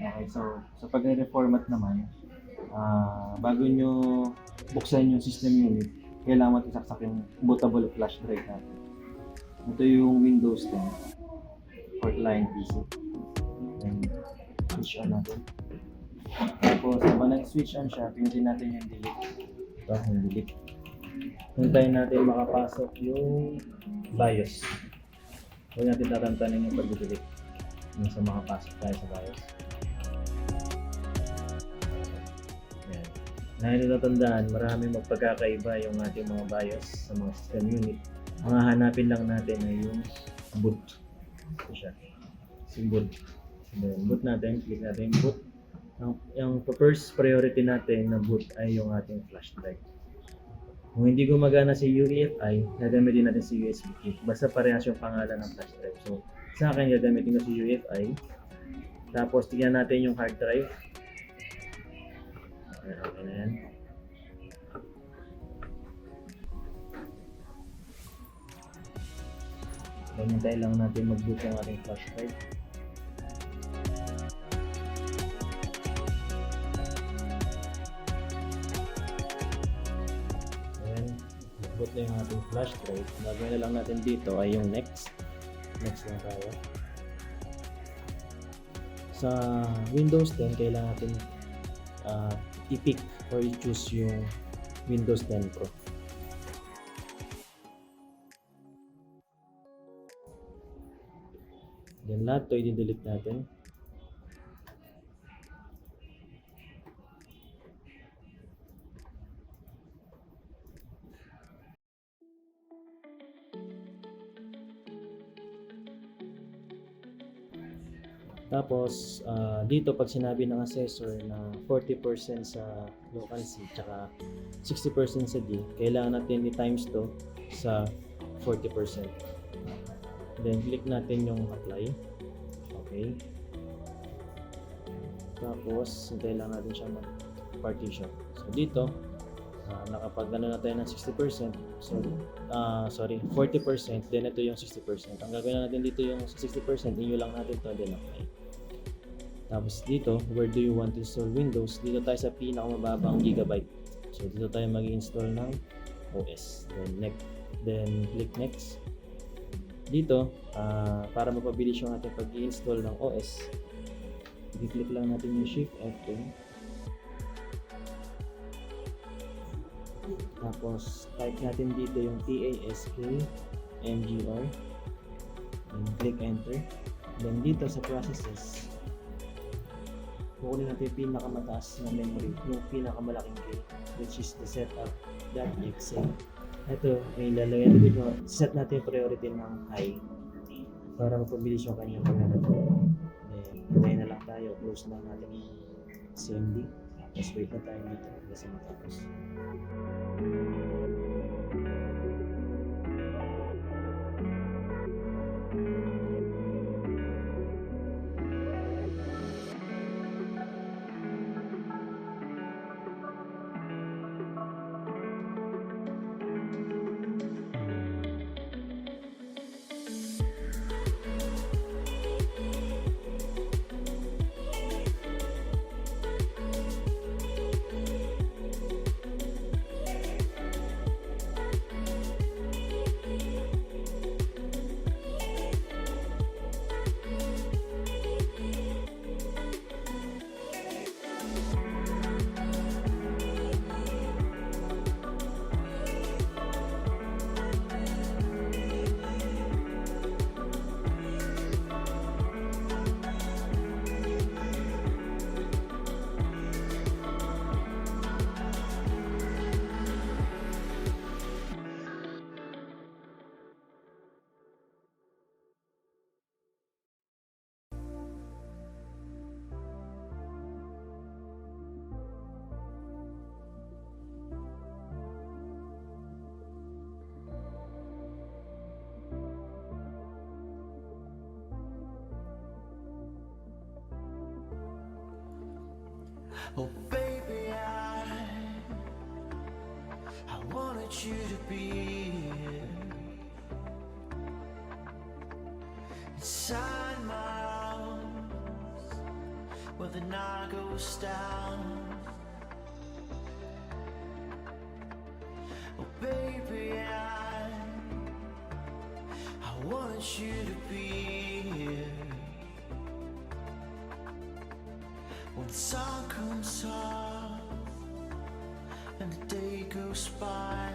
Okay, so sa pagre-reformat naman, bago nyo buksan yung system unit, kailangan mo isaksak yung bootable flash drive natin. Ito yung Windows 10 for client PC. And switch on natin. Tapos, habang nag-switch on siya, pinutin natin yung delete. Ito, yung delete. Hintayin natin makapasok yung BIOS. Huwag natin tatantanin yung pag-delete. Yung sa makapasok tayo sa BIOS. Yan. Na natatandaan, maraming magpagkakaiba yung ating mga BIOS sa mga system unit. Ang hahanapin lang natin ay yung boot. Ito siya. Si boot. Then, boot natin. Click natin yung boot. Yung first priority natin na boot ay yung ating flash drive. Kung hindi gumagana si UEFI, gagamitin natin si USB key. Basta parehas yung pangalan ng flash drive. So, sa akin, gagamitin ko si UEFI. Tapos, tignan natin yung hard drive. Okay na yan. Ganyan lang natin mag-boot yung ating flash drive. Boot na yung ating flash drive. Gagawin na lang natin dito ay yung next. Next lang tayo. Sa Windows 10, kailangan natin i-pick or i-choose yung Windows 10 Pro. Then lahat to i-delete natin. Tapos, dito pag sinabi ng assessor na 40% sa local C tsaka 60% sa D, kailangan natin i-times to sa 40%. Then, click natin yung apply. Okay. Tapos, hintayin lang natin siya mag-partition. So, dito, nakapag-ano na tayo ng 60%. So, 40%. Then, ito yung 60%. Ang gagawin natin dito yung 60%, inyo lang natin to, then apply. Tapos dito, where do you want to install Windows? Dito tayo sa pinakamababang gigabyte. So dito tayo mag-install ng OS. Then click next. Dito, para mapabilis yung ating pag-i-install ng OS, i-click lang natin yung Shift F10. Tapos type natin dito yung TASK MGR. Then click enter. Then dito sa processes, kukunin natin yung pinakamataas na memory, yung pinakamalaking key, which is the setup.exe. Ito, ay lalagyan dito, set natin yung priority ng high para mapabilis yung kanyang paglalaro. Then, hintayin na lang tayo, close na natin yung CMD. Tapos wait na tayo dito kasi matapos. Oh baby, I wanted you to be here inside my arms. Well, the night goes down. Oh baby, I want you to be here. When the sun comes up and the day goes by,